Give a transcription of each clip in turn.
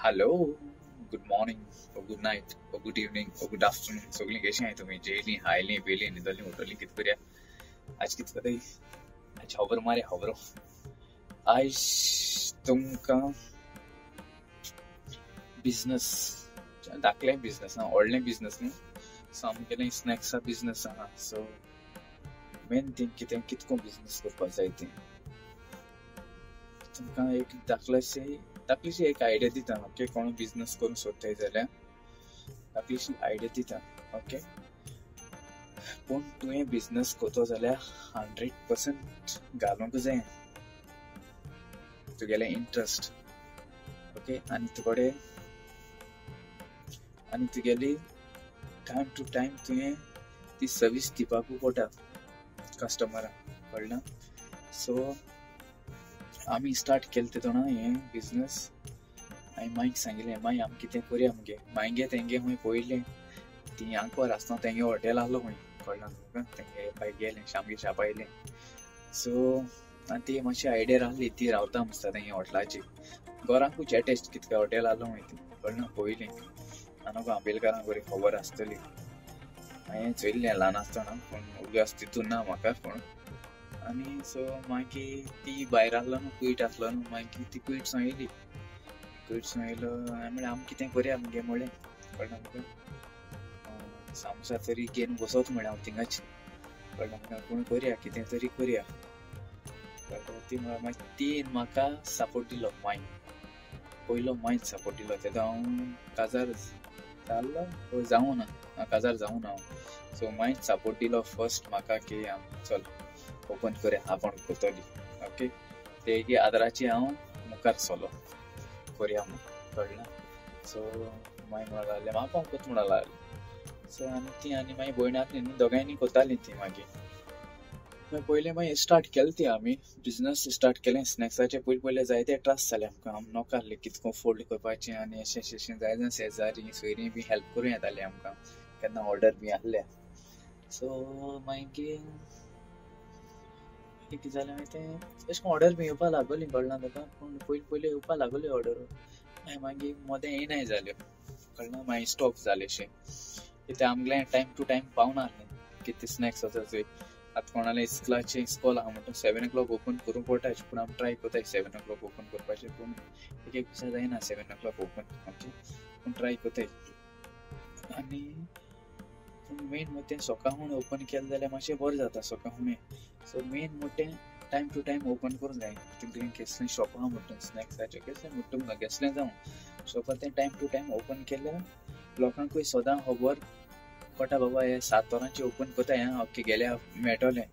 Hello, good morning, or good night, or good evening, or good afternoon. सगळी कशी आहे तुम्ही? जेली, हायली, बेली, न्हिदली, उठली कित करूया? आज कित करूया? आज खबर मारे खबरो. आज तुमका बिझनेस धाकले बिझनेस ना, व्हडले बिझनेस न्हू. सो आमगेले स्नॅक्सा बिझनेस आहा. सो मेन थिंग कितको बिझनेस करपाक जाय तें. तुमका एक धाकलीशी एक आयडिया दिता. ओके, कोण बिझनेस करूंक सोदताय जाल्यार धाकलीशी आयडिया दिता. ओके, पूण तुवें बिझनेस करतो जाल्यार 100% घालूंक जाय तुगेले इंट्रस्ट. ओके, आनी तुगेली टायम टू टायम तुवें ती सर्वीस दिवपाकूय पडटा कस्टमराक, कळ्ळें? सो आमी स्टार्ट केलें तेदोना हें बिझनेस. हांवें मांयक सांगिल्लें, मांय आमी कितें करया मगे. मांयगे तेंगे हूंय पयलें ती आंकवार आसतना तेंगे हॉटेल आहलो हूंय, कळ्ळें तुमकां? तेंगे बाय गेलें, शामगे शापा येयलें. सो आनी ती मातशी आयडिया आहली, ती रावता मस्ता तेंगे हॉटेलाची. घरांकूच एटेस्ट कितके हॉटेल आहलो हूंय ती, कळ्ळें? पयलीं आनी आंबेलकारांक बरी खबर आसतली. हांवें चोयल्लें ल्हान आसतना, पूण उगडास तितून ना म्हाका कोण. आनी सो मागीर ती भायर आहलो न्हू, कुयट आसलो न्हू, मागीर ती कुयटसून येयली. कुयटसून येयलो हांवें म्हणलें आमी कितें करया मगे म्हणलें, कळ्ळें तुका? सामोसा तरी घेवन बसोत म्हणलें हांव थिंगाच, कळ्ळें तुका? पूण करया कितें तरी करया, कळ्ळें? ती मागीर तीन म्हाका सपोर्ट दिलो. मांय पयलो मांयच सपोर्ट दिलो. तेदो हांव काजार जाल्लो जावं ना, काजार जावं ना हांव. सो मांयच सपोर्ट दिलो फर्स्ट म्हाका की चल ओपन करया, आपण करतली. ओके, तेगे आदाराची हांव मुखार चलो करया म्हणून, कळ्ळें? सो मागीर म्हणूंक लागलें म्हाका कोत म्हणूंक लागलें. सो आनी मागीर भयण आहली न्ही, दोगांयनी कोतालीं ती. मागीर पयलें मागीर स्टार्ट केलें ती आमी बिझनेस स्टार्ट केलें स्नॅक्साचें. पयलें जायते त्रास जाले आमकां. आमी नॉक आहले कितको फोल्ड करपाचें आनी अशें जाय शेजारी सोयरीं बी हेल्प करूं येतालीं आमकां, केन्ना ऑर्डर बी आहल्या. सो मागीर कितें जालें मागीर तें अशें करून ऑर्डर बी येवपा लागली, कळ्ळें तुका? पूण पयलीं येवपा लागली ऑर्डर. मागीर मोदें येयनाय जाल्यो, कळ्ळें? मागीर स्टॉप जालें अशें. कित्याक आमगेलें टायम टू टायम पावना आहलें. कितें स्नॅक्स आसा चोय आतां कोणालें इस्कॉल आहा म्हणटा 7 o'clock ओपन करूंक पडटा. पूण आमी ट्राय कोताय 7 o'clock ओपन करपाचें, पूण एक दिसा जायना 7 o'clock ओपन. ओके, पूण ट्राय कोताय. आनी मेन मोठें सकाळीं ओपन केलें जाल्यार मातशें बरें जाता सकाळीं. सो मेन मोठें टायम टू टायम ओपन करूंक जाय. तुगेलें कसलें शॉप आहा म्हणटा स्नॅक्साचें, कसलें म्हणटा तुमकां कसलें जावं शॉपार तें टायम टू टायम ओपन केल्यार लोकांकूय सदां खबर पडटा बाबा हे 7 वरांचेर ओपन कोताय हां, ओके गेल्यार मेळटलें.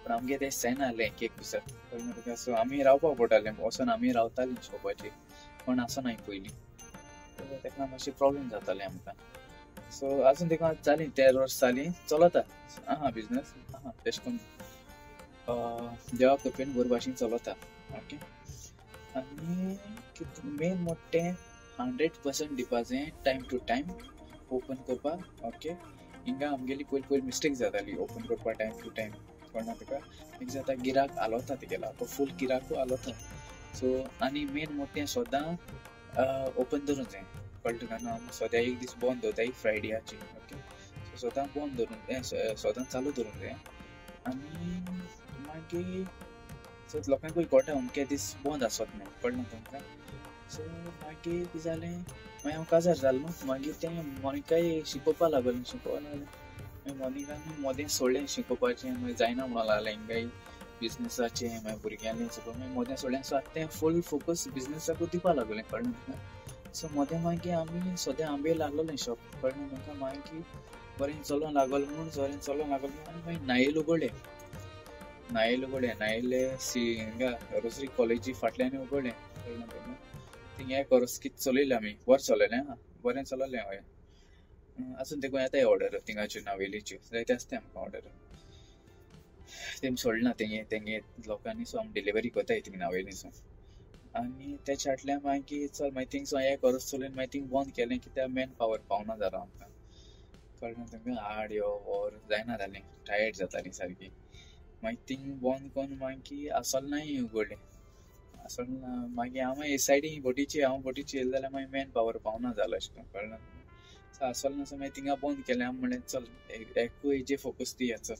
पूण आमगे तें जायनासलें एक एक दिसा, कळ्ळें तुका? सो आमी रावपाक पडटालें, वोसोन आमी रावतालीं शॉपाचेर, कोण आसनाय पयलीं. तेका मातशें प्रॉब्लेम जातालें आमकां. सो आजून देखून जालीं 13 वर्स जालीं, चलता आहा बिझनेस आहा तेशें कोन्न देवा कृपेन बरे भाशेन चलता. ओके, आनी मेन मोठें 100% दिवपा जाय टायम टू टायम ओपन करपाक. ओके, हिंगा आमगेली पयलीं मिस्टेक जाताली ओपन करपाक टायम टू टायम, कळना तुका? एक जाता गिराक आलोता तेगेला, तो फूल गिराकूय आलोता. सो आनी मेन मोठें सदां ओपन दवरूंक जाय, कळ्ळें तुका न्हू? सद्या एक दीस बंद दवरताय फ्रायडेयाची. ओके, सो सदां बंद दवरूंक सदां चालू दवरूंक जाय. आनी मागीर सो लोकांकूय कळटा अमके दीस बंद आसत न्हू, कळ्ळें तुमकां? सो मागीर कितें जालें, मागीर हांव काजार जालो न्हू. मागीर तें मोनिकाय शिकोवपा लागलें. मागीर मोनिकान मोदें सोडलें शिकोवपाचें. मागीर जायना म्हणूंक लागलें हिंगाय बिझनेसाचें, मागीर भुरग्यांलें सगळें. मागीर मोदें सोडलें. सो आतां तें फूल फोकस बिझनेसाकूच दिवपा लागलें, कळ्ळें तुका? सो मोदें मागीर आमी सद्या आंबे लागलोलें शॉप, कळ्ळें तुका? मागीर बरें चलोंक लागलें आनी मागीर नायल उगडलें. हिंगा रोसरी कॉलेजी फाटल्यान उगडलें, कळ्ळें तुका? थिंगा एक वर्स कितें चलयलें आमी, बरें चलयलें. हां, बरें चललें. हय, आजून देखून येताय ऑर्डर थिंगाच्यो नावेलीच्यो, जायते आसताय आमकां ऑर्डर. तेमी सोडना तेंगे लोकांनी, सो आमी डिलिव्हरी कोताय थिंग नावेलीसून. आनी तेच्या फाटल्यान मागीर चल मागीर थिंगसून एक वर्स चलयन मागीर थिंग बंद केलें, कित्याक मॅन पावर पावना जालो आमकां, कळ्ळें तुमकां? हाड यो व्हर जायना जालें, टायर्ड जातालीं सारकी. मागीर थिंग बंद कोन्न मागीर आसोलनाय उगडलें. मागीर हांव हे सायडीन बोटीचे येयले जाल्यार मागीर मॅन पावर पावना जालो अशें करून कळ्ळें सो आसोलें सो मागीर थिंगा बंद केलें हांव म्हणलें चल एकू हेजेर फोकस दिया चल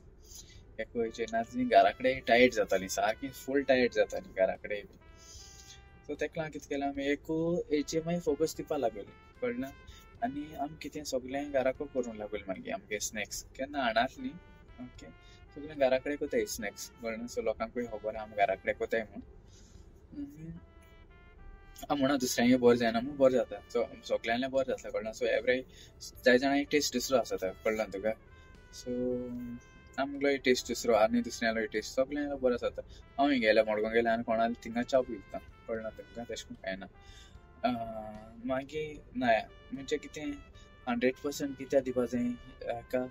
एकू हेजेर नाजाल्यार घरा कडेन टायर्ड जातालीं सारकीं फूल टायर्ड जातालीं घरा कडेन सो तेका लागून कितें केलें आमी एकू हेजेर मागीर फोकस दिवपा लागलें कळ्ळें आनी आमी कितें सगळें घराको करूंक लागलें मागीर आमगे स्नॅक्स केन्ना हाडासलीं ओके सगळें घरा कडेन कोताय स्नॅक्स कळ्ळें सो लोकांकूय खबर आमी घरा कडेन कोताय म्हूण म्हणून दुसऱ्यांगे बरें जायना म्हूण बरें जाता सो सगळ्यांना बरें जाता कळ्ळें सो एवरी जाय जाणांक टेस्ट दुसरो आसता कळ्ळें तुका सो आमगेलो टेस्ट दुसरो आनी दुसऱ्यालो टेस्ट सगळ्यांना बरो जाता हांव गेल्या मडगांव गेल्या आनी कोणाले थिंगा च्या पिता कळ्ळें तुमकां तशें करून कांय ना मागीर नाय म्हणजे कितें 100% कित्याक दिवपा जाय हाका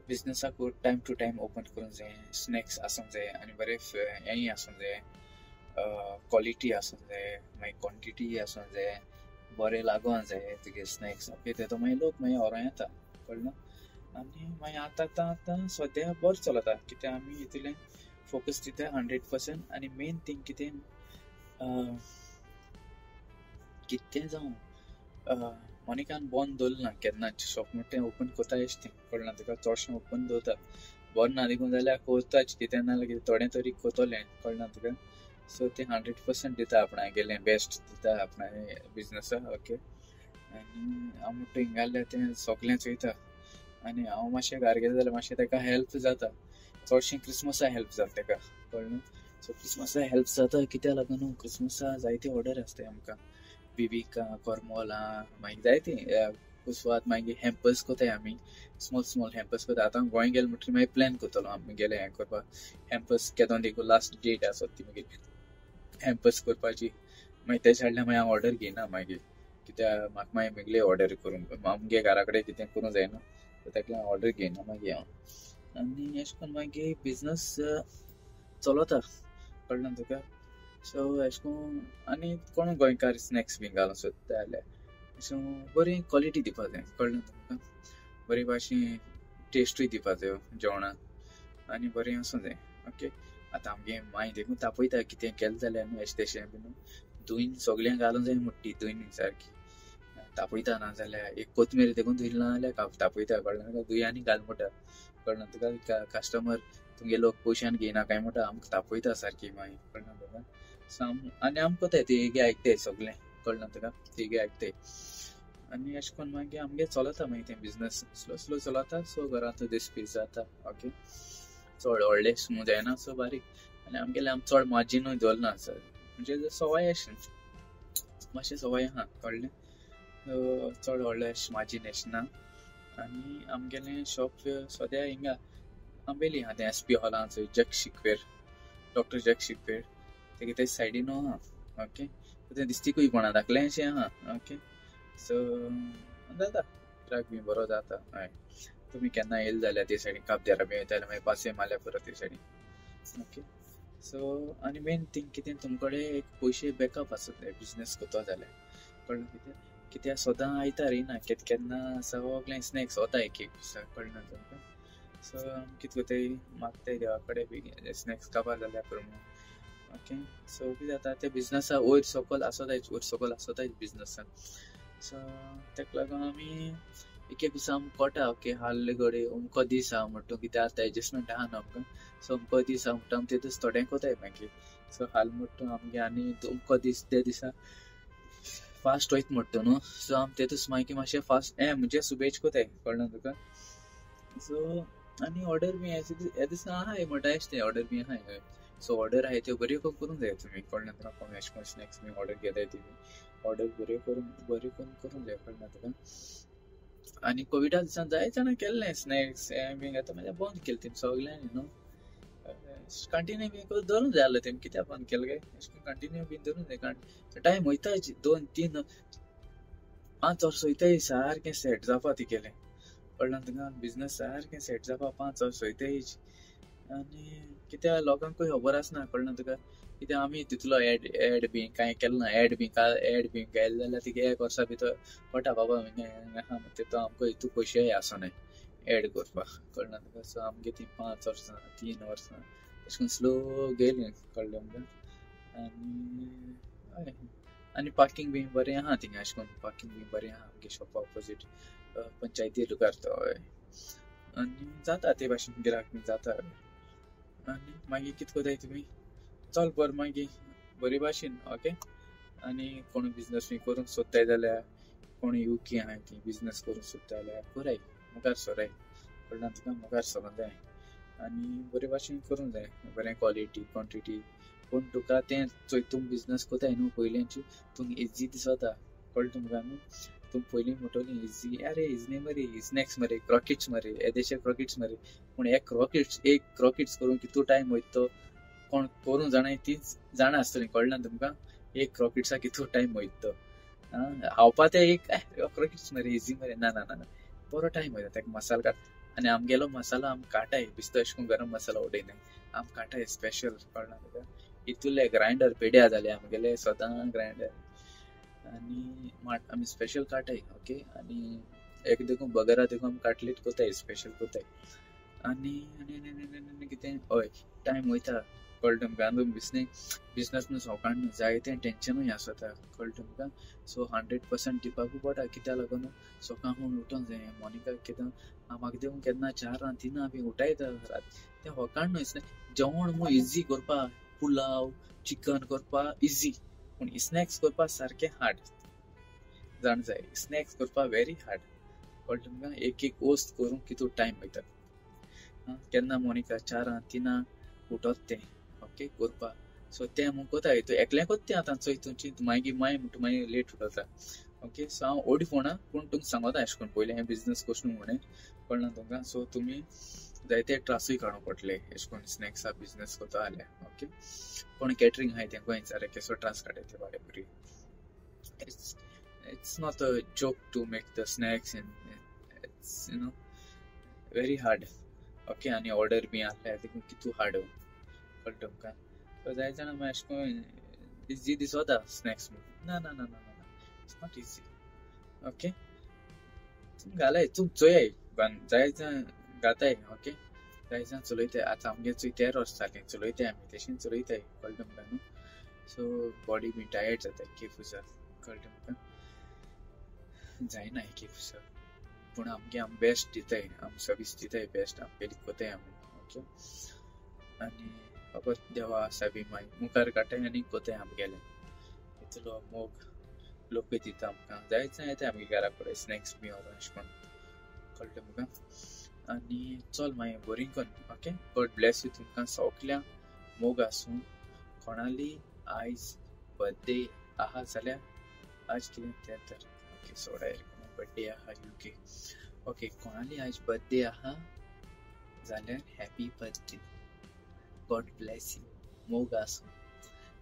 बिजनेसाक टायम टू टायम ओपन करूंक जाय स्नॅक्स आसूंक जाय आनी बरें हेंय आसूंक जाय क्वॉलिटी आसूंक जाय मागीर क्वॉन्टिटी आसूंक जाय बरें लागोंक जाय तुगे स्नॅक्स ओके ते मागीर लोक मागीर व्हरों येता कळ्ळें आनी मागीर आतां सद्या बरें चलता कित्याक आमी इतलें फोकस दिता 100% आनी मेन थींग कितें जावं मोनिकान बंद दवरलें ना केन्नाच शॉप म्हणटा तें ओपन कोता एशें तें कळना तुका चडशें ओपन दवरता बरें ना देखून जाल्यार कोताच कितें ना जाल्यार थोडें तरी कोतोलें कळना तुका सो तें 100% दिता आपणाक गेलें बेस्ट दिता आपणाक बिजनेसाक ओके आनी हांव म्हणटा हिंगासलें तें सगळें चोयता आनी हांव मातशें घरा गेलें जाल्यार मातशें तेका हेल्प जाता चडशें क्रिसमसाक हेल्प जाता तेका कळ्ळें सो क्रिसमसाक हेल्प जाता कित्याक लागून क्रिसमसाक जायते ऑर्डर आसताय आमकां बिबिका कोरमोलां मागीर जायतीं उसवात मागीर हॅम्पर्स कोताय आमी स्मॉल हॅम्पर्स कोता आतां गोंय गेले म्हणटकीर मागीर प्लॅन कोत्तलो आमी गेले हें करपाक हॅम्पर्स केदोन देखून लास्ट डेट आसत ती मागीर हॅम्पर्स करपाची मागीर तेच्या हाडल्यार मागीर हांव ऑर्डर घेयना मागीर कित्याक म्हाका मागीर मेगले ऑर्डर करूंक आमगे घरा कडेन कितें करूंक जायना सो तेका लागून ऑर्डर घेयना मागीर हांव आनी अशें करून मागीर बिजनस चलता कळना तुका सो अशें करून आनी कोण गोंयकार स्नॅक्स बी घालूंक सोदता जाल्यार सो बरी क्वॉलिटी दिवपा जाय कळना तुमकां बरे भाशेन टेस्टूय दिवपा जाय जेवणाक आनी बरें आसूं जाय ओके आतां आमगे माय देखून तापयता कितें केलें जाल्यार न्हू अशें तशें बीन धुयन सगळें घालूंक जाय मुट्टी धुयन सारकी तापयता ना जाल्यार एक कोथमीर देखून धुयली ना जाल्यार तापयता कळना तुका धुय आनी घाल म्हणटा कळना तुका कस्टमर तुमगे लोक पयशान घेयना काय म्हणटा आमकां तापयता सारकी मागीर कळना तुका सो आनी आमकां कोताय तेगे आयकताय सगळें कळना तुका तेगे आयकताय आनी अशें करून मागीर आमगे चलता मागीर तें बिजनस स्लो चलता सो घरांत दिसपी जाता ओके चड व्हडलें स्मूथ जायना सो बारीक आनी आमगेलें आम चड मार्जिनूय दवरना सर म्हणजे सवाय अशें मातशें सवाय आहा कळ्ळें चड व्हडलें मार्जीन अशें ना आनी आमगेलें शॉप सद्या हिंगा आंबेली आहा तें SP हॉलां थंय जग शिकवेर डॉक्टर जग शिकवेर तेगे ते सायडीन आहा ओके तें दिसतीकूय कोणा धाकलें अशें आहा ओके सो जाता ट्रक बी बरो जाता हय तुमी केन्ना येयले जाल्यार ते सायडीन काबद्यारा बी येता जाल्यार मागीर पासय मारल्यार पुरो ते सायडीन ओके सो आनी मेन थींग कितें तुमकडे एक पयशे बॅकअप आसत जाय बिजनेस कोतो जाल्यार कळ्ळें कित्याक सदां आयता रिना केन्ना सगळें स्नॅक्स वता एक दिसा कळना तुमकां सो कितें कोताय मागताय देवा कडेन बी स्नॅक्स काबार जाल्यार पुरो ओके सो कितें जाता ते बिजनेसाक वयर सकयल आसतायच बिजनेसान सो तेका लागून आमी एक दिसा आमकां कोटा ओके हाल्ले घडये अमको दीस आहा म्हणटा कितें आतां एडजस्टमेंट आहा न्हू आमकां सो अमको दीस आहा म्हणटा आमी ते दीस थोडें कोताय मागीर सो हाल म्हणटा आमगे आनी अमको दीस ते दिसा फास्ट वयता म्हणटा न्हू सो आमी ते दीस मागीर मातशें फास्ट म्हणजे सुबेज कोताय कळना तुका सो आनी ऑर्डर बी ह्या दिसा आहाय म्हणटा अशें तें ऑर्डर बी आहाय सो ऑर्डर आहाय त्यो बऱ्यो करूंक जाय तुमी कळना तुका कोण अशें करून स्नॅक्स बी ऑर्डर घेताय तुमी ऑर्डर बऱ्यो करूंक जाय कळना तुका आनी कोविडा दिसान जायत जाणां केल्लें स्नॅक्स हें बी आतां म्हणजे बंद केलें तेमी सगळ्यांनी न्हू कंटिन्यू बी करून धरूंक जाय आसलें तेमी कित्याक बंद केलें काय अशें कंटिन्यू बी धरूंक जाय कारण टायम वयता 2-3-5 वर्स वयताय सारकें सेट जावपा ती केलें कळना तुका बिजनेस सारकें सेट जावपा 5 वर्स वयताय आनी कित्याक लोकांकूय खबर आसना कळना तुका कित्याक आमी तितलो एड बी कांय केलो ना एड बी गायले जाल्यार तिगे 1 वर्सा भितर पडटा बाबा आहा तितून आमकां हितू पयशेय आसनाय एड करपाक कळना तुका सो आमगे ती 5 वर्सां 3 वर्सां अशें करून स्लो गेलीं कळ्ळें आमकां आनी हय आनी पार्किंग बी बरें आहा थिंगा अशें करून पार्किंग बी बरें आहा आमगे शॉपा ऑपोजीट पंचायती लुगार तो हय आनी जाता ते भाशेन गिराक बी जाता आनी मागीर कित कोताय तुमी चल पर मागीर बरे भाशेन ओके आनी कोण बिजनेस बी करूंक सोदताय जाल्यार कोण येवकी आहा की बिजनेस करूंक सोदता जाल्यार कोराय मुखार सोराय कळना तुका मुखार सरोंक जाय आनी बरे भाशेन करूंक जाय बरें क्वॉलिटी क्वॉन्टिटी पूण तुका तें चोयतून बिजनेस कोताय न्हू पयलींची तुमक इजी दिसोता कळटा तुमकां न्हू तुम पयलीं म्हणटोली इजी अरे इजनी मरे स्नॅक्स मरे क्रॉकेट्स मरे येदेशे क्रॉकेट्स मरे पूण एक क्रॉकेट्स करूंक कितू टायम वयता कोण करूंक जाणाय तीच जाणा आसतली कळना तुमकां एक क्रॉकेट्सा कितू टायम वयता हावपा ते एक क्रॉकेट्स मरे इजी मरे ना ना ना बरो टायम वयता तेका मसालो काड आनी आमगेलो मसालो आम काटाय बिस्तो अशें करून गरम मसालो उडयनाय आम काटाय स्पेशल कळना तुका इतुले ग्राइंडर पेड्या जाले आमगेले सदां ग्राइंडर आनी आमी स्पेशल काटाय ओके आनी एक देखून बगरा देखून आमी काटलेट कोताय स्पेशल कोताय आनी आनी कितें हय टायम वयता कळटा तुमकां आनी बिजनेस न्हू सोकाण न्हू जायतें टेंशनूय आसता कळटा तुमकां सो 100% दिवपाकू पडटा कित्याक लागून सोकां म्हूण उठोंक जाय मोनिका कितें म्हाका देवून केन्ना 4 3 बी उठयता तें होकाण न्हू जेवण म्हूण इजी करपा पुलाव चिकन करपा इजी पूण स्नॅक्स करपा सारकें हार्ड जाण जाय स्नॅक्स करपा व्हेरी हार्ड कळटा तुमकां एक वस्त करूंक कितू टायम वयता केन्ना मोनिका 4 3 उठोत तें ओके करपा सो तें म्हूण कोताय तूं एकलें कोत तें आतां चोयतूंची मागीर म्हणटा मागीर लेट उठोता ओके सो हांव ओडी फोणा पूण तुमकां सांगोता अशें करून पयलें हें बिजनेस कशें म्हणून कळना तुमकां सो तुमी जायते ट्रासूय काडूंक पडटले अशें करून स्नॅक्सा बिजनेस कोता जाल्यार ओके कोण कॅटरिंग आहाय तेंको विचार केसो ट्रास काडटाय ते बारे बरी it's not a joke to make the snacks and it's very hard okay आणि ऑर्डर बी आसल्यार देखून कितू हार्ड कळटा तुमकां सो जाय जाणां मागीर अशें करून इजी दिसोता स्नॅक्स ना ना ना ना ना इट्स नॉट इजी ओके तुम घालाय तुम चोयाय जाय जाण घाताय ओके जाय जाण चलयताय आतां आमगे चोय 13 वर्स जालीं चलयताय आमी तशें चलयताय कळटा तुमकां न्हू सो बॉडी बी टायर्ड जाता केफुसा कळटा तुमकां जायना केफुसा पूण आमगे आम बेस्ट दिताय आम सर्वीस दिताय बेस्ट आम पेली कोताय आमी ओके आनी बाबा देवा साबी माय मुखार काटाय आनी कोताय आमगेले इतलो मोग लोक दिता आमकां जाय येता आमगे घरा कडेन स्नॅक्स बी ऑर अशें करून कळटा तुमकां आनी चल मागीर बरी कोन्न ओके गॉड ब्लेस यू तुमकां सगळ्यांक मोग आसूं कोणाली आयज बर्थडे आहा जाल्यार आज कितें तें तर ओके सोडाय बर्थडे आहा यूके ओके कोणाली आयज बर्थडे आहा जाल्यार happy birthday God bless you मोग आसूं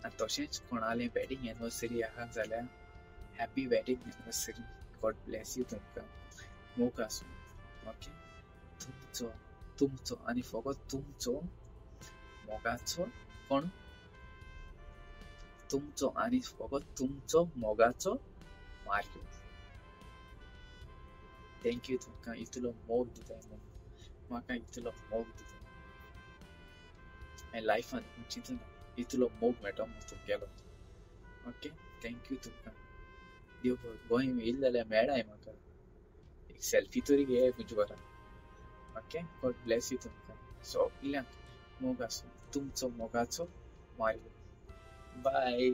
आनी तशेंच कोणालें वेडिंग एनिवर्सरी आहा जाल्यार happy wedding anniversary God bless you तुमकां मोग आसूं ओके तुमचो आनी फकत तुमचो मोगाचो कोण तुमचो आनी फकत तुमचो मोगाचो मार्यो थँक्यू तुमकां इतलो मोग दिताय म्हणून म्हाका इतलो मोग दिता हांवें लायफान चिंतून इतलो मोग मेळटा म्हणून तुमगेलो ओके थँक्यू तुमकां देव गोंय येयले जाल्यार मेळाय म्हाका एक सेल्फी तरी घे म्हजे बरा ओके गॉड ब्लेस यू तुमकां सगळ्यांक मोग आसूं तुमचो मोगाचो मार्यो बाय